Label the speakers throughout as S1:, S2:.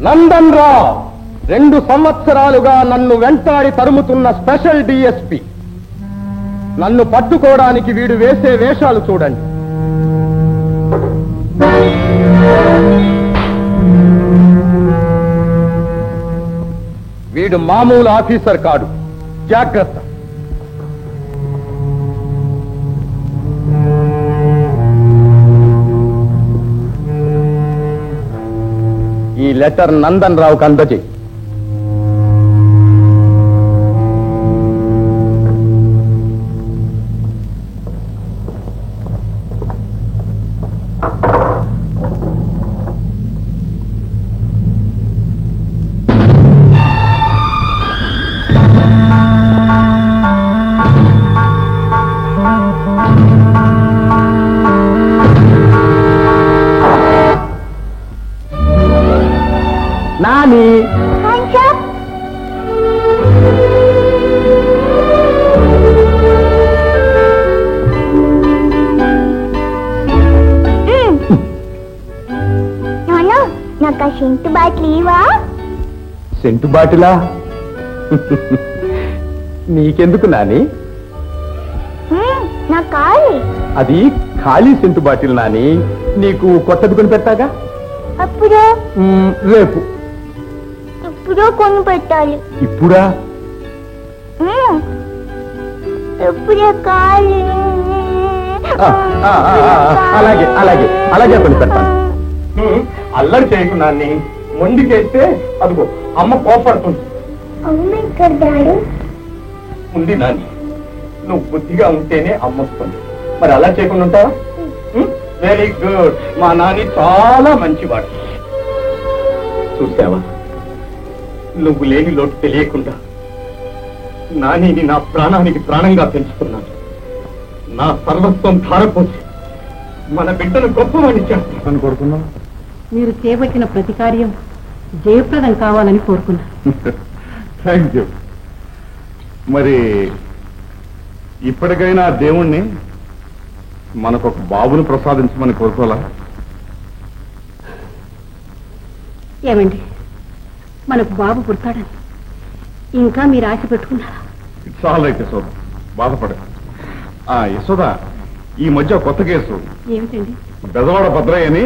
S1: నందన్ రావు 2 సంవత్సరాలుగా నన్ను వెంటాడి తరుముతున్న స్పెషల్ డిఎస్పి. నన్ను పట్టుకోవడానికి వీడు వేసే వేషాలు చూడండి. వీడు మామూలు ఆఫీసర్ కాడు, జాగ్రత్త. ఈ లెటర్ నందన్ రావుకు అందజేయి. నాని
S2: నాకు సెంటు బాటిల్ ఇవా?
S1: సెంటు బాటిలా? నీకెందుకు నాని?
S2: నా ఖాళీ.
S1: అది ఖాళీ సెంటు బాటిల్ నాని. నీకు కొత్తది కొని పెట్టాగా?
S2: అప్పుడు
S1: రేపు.
S2: ఇప్పుడు కొని పెట్టాలి.
S1: ఇప్పుడా?
S2: ఎప్పుడే ఖాళీ.
S1: అలాగే అలాగే అలాగే కొని పెడతాను. అల్లరి చేయకు నాన్ని. మొండికేస్తే అదిగో అమ్మ కోపడుతుంది. ఉంది నాని, నువ్వు బుద్ధిగా ఉంటేనే అమ్మ వస్తుంది. మరి అలా చేయకుండా ఉంటావా? Very good. మా నాని చాలా మంచివాడు. చూసావా, నువ్వు లేని లోటు తెలియకుండా నానిని నా ప్రాణానికి ప్రాణంగా పెంచుతున్నాను. నా సర్వస్వం ధారపోసి మన బిడ్డను గొప్పవాణి చేస్తాను కోరుకున్నాను.
S3: మీరు చేపట్టిన ప్రతి కార్యం జయప్రదం కావాలని కోరుకున్నా.
S4: Thank you. మరి ఇప్పటికైనా దేవుణ్ణి మనకొక బాబును ప్రసాదించమని కోరుకోవాలా?
S3: ఏమండి, మనకు బాబు పుడతాడని ఇంకా మీరు ఆశ పెట్టుకున్నారా?
S4: ఇట్స్ ఆల్ రైట్ యశోద, బాధపడ. యశోద, ఈ మధ్య కొత్త కేసు.
S3: ఏమిటండి?
S4: బెజవాడ భద్రయ్య అని.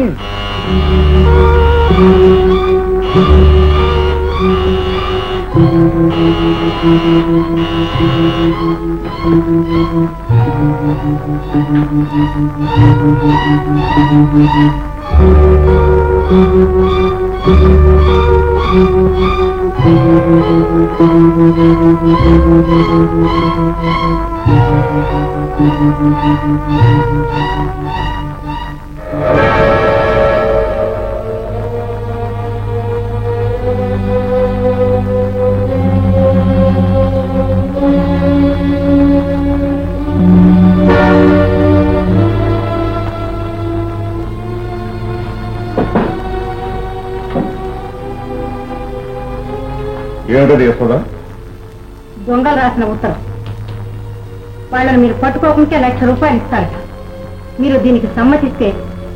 S4: ఏమిటది యశోద?
S3: దొంగలు రాసిన ఉత్తరం. వాళ్ళని మీరు పట్టుకోకుంటే ₹1,00,000 ఇస్తారట. మీరు దీనికి సమ్మతిస్తే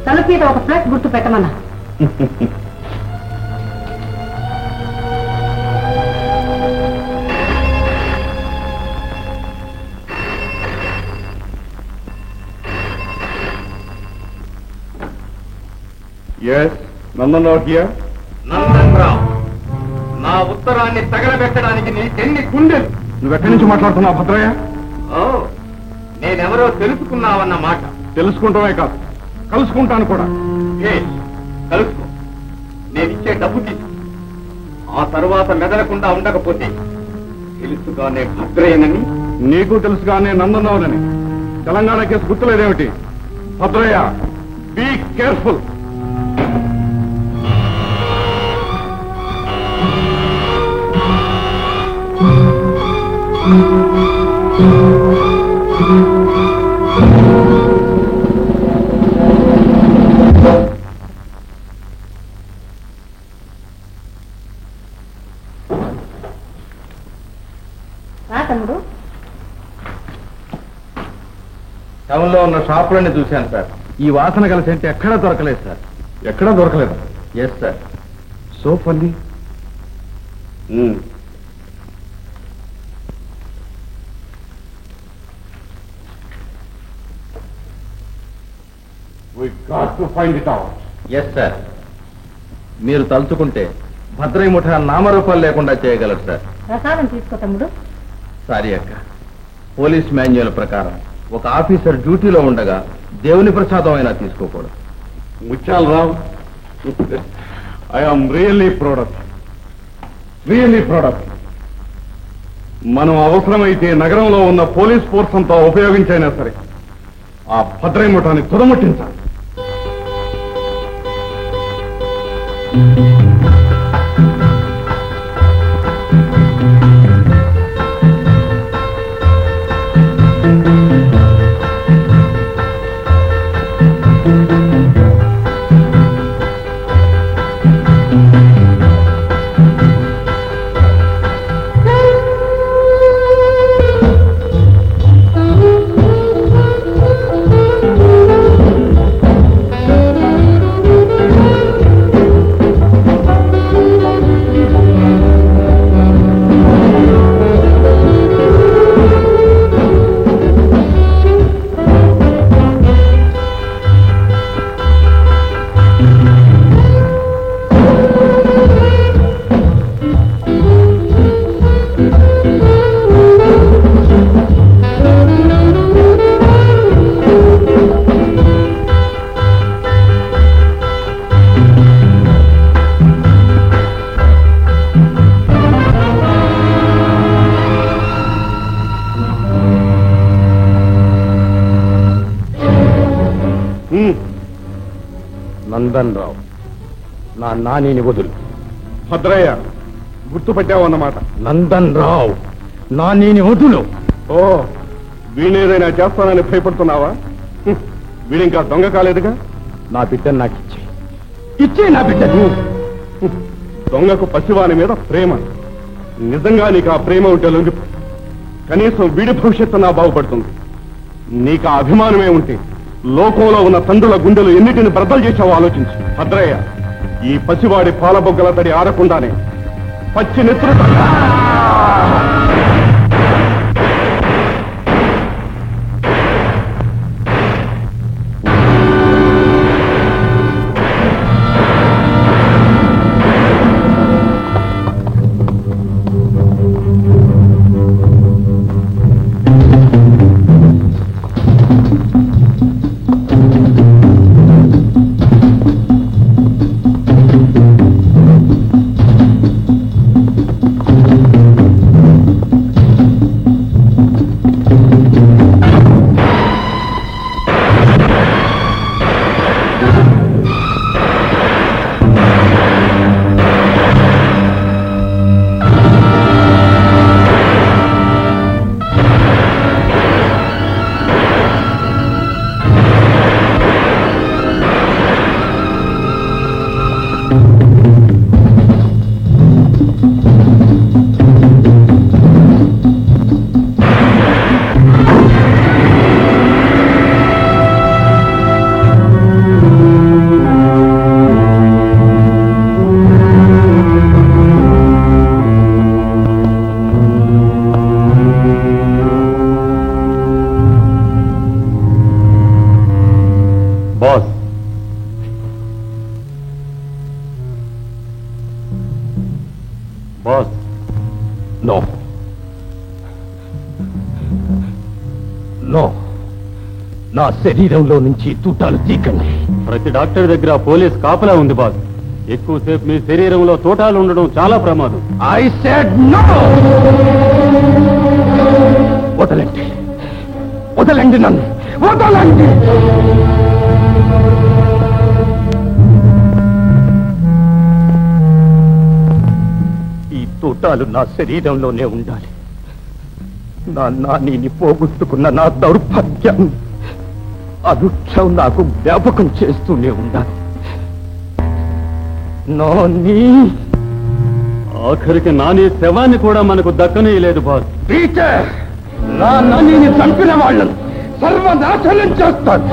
S3: తలుపు మీద ఒక ప్లస్ గుర్తు పెట్టమన్నా.
S4: నందన్ రావు హియర్.
S1: నందన్ రావు, నా ఉత్తరాన్ని తగలబెట్టడానికి నీకెన్ని గుండెలు?
S4: నువ్వెక్కడి నుంచి మాట్లాడుతున్నావు భద్రయ్య?
S1: నేనెవరో తెలుసుకున్నావన్న మాట.
S4: తెలుసుకుంటామే కాదు, కలుసుకుంటాను కూడా.
S1: కలుసుకో. నేనిచ్చే డబ్బు తీసు. ఆ తరువాత మెదలకుండా ఉండకపోతే తెలుసుగానే భద్రయ్యనని.
S4: నీకు తెలుసుగానే నందన్ రావునని. తెలంగాణ కేసు గుర్తులేదేమిటి? Bhadrayya, be careful.
S3: తమ్ముడు,
S1: టౌన్ లో ఉన్న షాపులన్నీ చూశాను సార్.
S4: ఈ వాసన గల సెంట్ ఎక్కడా దొరకలేదు సార్. ఎక్కడా దొరకలేదు?
S1: Yes sir.
S4: So funny. We got to find it out.
S1: Yes sir. మీరు తలుచుకుంటే భద్రయ్య ముఠా నామరూపాలు లేకుండా చేయగలరు సార్.
S3: ప్రసాదం తీసుకో తమ్ముడు.
S1: సారీ అక్క, పోలీస్ మాన్యువల్ ప్రకారం ఒక ఆఫీసర్ డ్యూటీలో ఉండగా దేవుని ప్రసాదం అయినా తీసుకోకూడదు.
S4: Muthyalarao, I'm really proud of మనం అవసరమైతే నగరంలో ఉన్న పోలీస్ ఫోర్స్ అంతా ఉపయోగించైనా సరే ఆ భద్రయ్య ముఠాన్ని తుదముట్టించాలి.
S1: నందన్ రావు, నా నానిని వదులు.
S4: భద్రయ్య, గుర్తుపట్టావు అన్నమాట.
S1: నందన్ రావు, నానిని వదులు.
S4: ఓ, వీణేదైనా చేస్తానని భయపడుతున్నావా? వీడింకా దొంగ కాలేదుగా.
S1: నా బిడ్డను నాకు ఇచ్చే నా బిడ్డను.
S4: దొంగకు పసివాని మీద ప్రేమ. నిజంగా నీకు ఆ ప్రేమ ఉంటే లొంగిపో. కనీసం వీడి భవిష్యత్తు నా బాగుపడుతుంది. నీకు ఆ అభిమానమే ఉంటే లోకంలో ఉన్న తండ్రుల గుండెలు ఎన్నిటిని బ్రద్దలు చేశావో ఆలోచించు. భద్రయ్య, ఈ పసివాడి పాలబొగ్గల తడి ఆరకుండానే పచ్చి నెత్తురు
S1: నా శరీరంలో నుంచి తూటాలు తీకండి.
S5: ప్రతి డాక్టర్ దగ్గర పోలీస్ కాపలా ఉంది బాస్. ఎక్కువసేపు మీ శరీరంలో తూటాలు ఉండడం చాలా ప్రమాదం.
S1: I said no. వదలండి, వదలండి, నన్ను వదలండి. ఈ తూటాలు నా శరీరంలోనే ఉండాలి. నా నానిని పోగొట్టుకున్న నా దౌర్భాగ్యం అనుక్షం నాకు జ్ఞాపకం చేస్తూనే ఉండాలి. నాని,
S5: ఆఖరికి నాని శవాన్ని కూడా మనకు దక్కనే లేదు బాస్.
S1: టీచర్, నా నానిని చంపిన వాళ్ళను సర్వనాశనం చేస్తాను.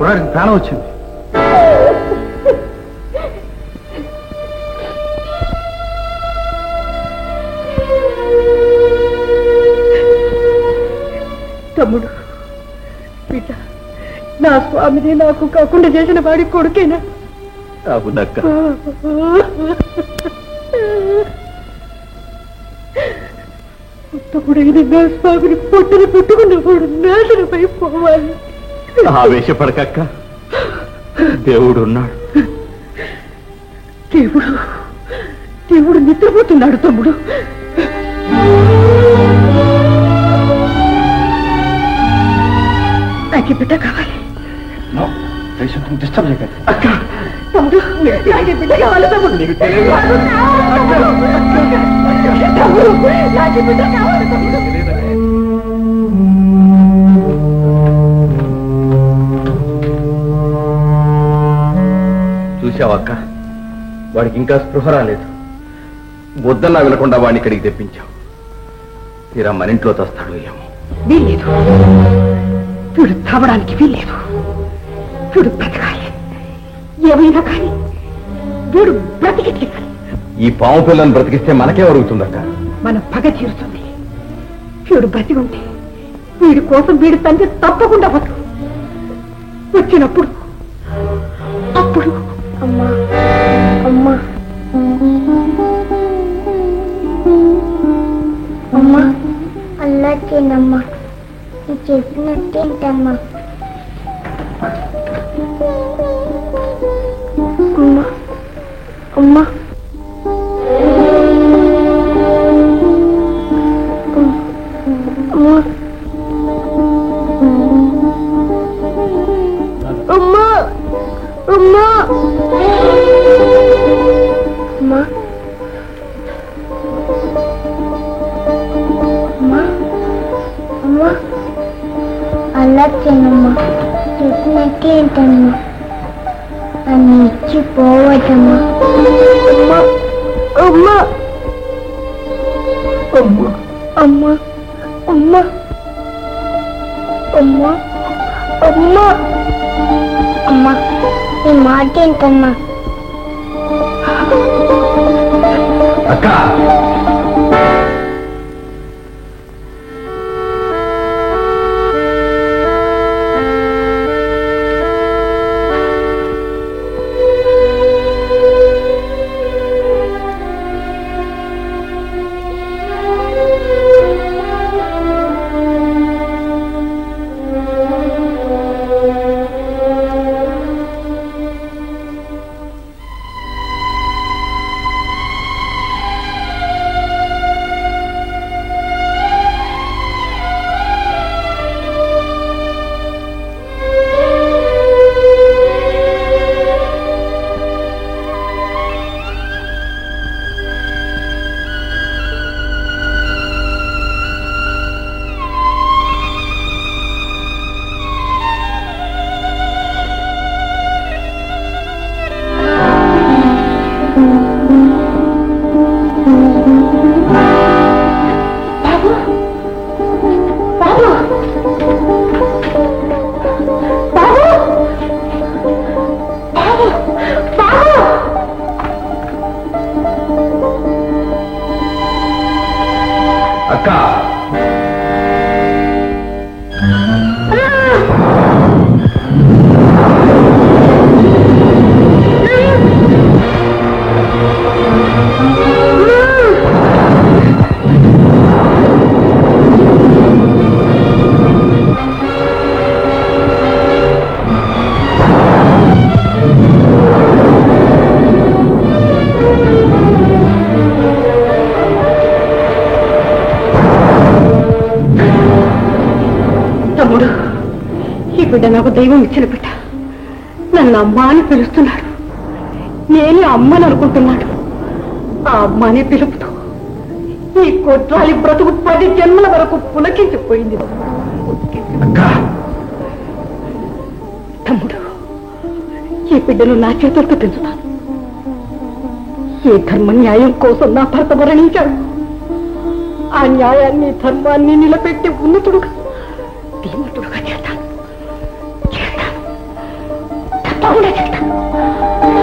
S1: కుర్రాడికి ప్రాణం వచ్చింది.
S3: తమ్ముడు, బిడ్డ, నా స్వామిని నాకు కాకుండా చేసిన వాడి కొడుకేనా?
S1: అవునక్క.
S3: తమ్ముడైన నా స్వామిని పొట్టును పెట్టుకున్నప్పుడు నాశనమై పోవాలి.
S1: ఆవేశపడకక్క, దేవుడు ఉన్నాడు.
S3: దేవుడు నిద్రపోతున్నాడు తమ్ముడు. నాకు బిడ్డ కావాలి.
S1: డిస్టర్బ్ చేయకండి.
S3: తమ్ముడు, నాకు బిడ్డ కావాలి తమ్ముడు. తమ్ముడు, నాకు బిడ్డ కావాలి తమ్ముడు.
S1: చూసావక్క, వాడికి ఇంకా స్పృహ రాలేదు. వద్దన్నా వినకుండా వాడిని ఇక్కడికి తెప్పించావు. తీరా మన ఇంట్లో తెస్తాడు ఏమో.
S3: వీల్లేదు, వీడు తావడానికి వీల్లేదు. వీడు బ్రతకాలి, ఏమైనా కానీ వీడు బ్రతికి తీరాలి.
S1: ఈ పాము పిల్లని బ్రతికిస్తే మనకే వరుగుతుందక్క.
S3: మన పగ తీరుతుంది. వీడు బ్రతి ఉంటే వీడి కోసం వీడి తండ్రి తప్పకుండా వచ్చినప్పుడు అప్పుడు
S2: అమ్మా అమ్మా అమ్మా అల్లా చేయనమ్మా, నీ చెప్పినట్టేంటమ్మా. అమ్మా అమ్మా అమ్మా అమ్మా అమ్మా అమ్మా అమ్మా అలా చేయనమ్మా, చెప్పినట్టేంటమ్మా. నన్ను ఇచ్చిపోవటమ్మా. అమ్మా అమ్మా అమ్మా అమ్మా అమ్మా అమ్మా అమ్మా నీ మాట ఏంటమ్మా.
S1: అక్క, అక్క,
S3: తమ్ముడు, ఈ బిడ్డ నాకు దైవం ఇచ్చిన బిడ్డ. నన్ను అమ్మ అని పిలుస్తున్నాడు. నేనే అమ్మని అనుకుంటున్నాడు. ఆ అమ్మని పిలుపుతూ ఈ కొట్రాలి బ్రతుకు 10 జన్మల వరకు పులకించిపోయింది. తమ్ముడు, ఈ బిడ్డను నా చేతులతో పెంచుతాను. ఏ ధర్మ న్యాయం కోసం నా భర్త మరణించాడు. ఆ న్యాయాన్ని ధర్మాన్ని నిలబెట్టి ఉన్నతుడుగా ధీమతుడుగా చేస్తాను.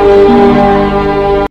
S2: ఆ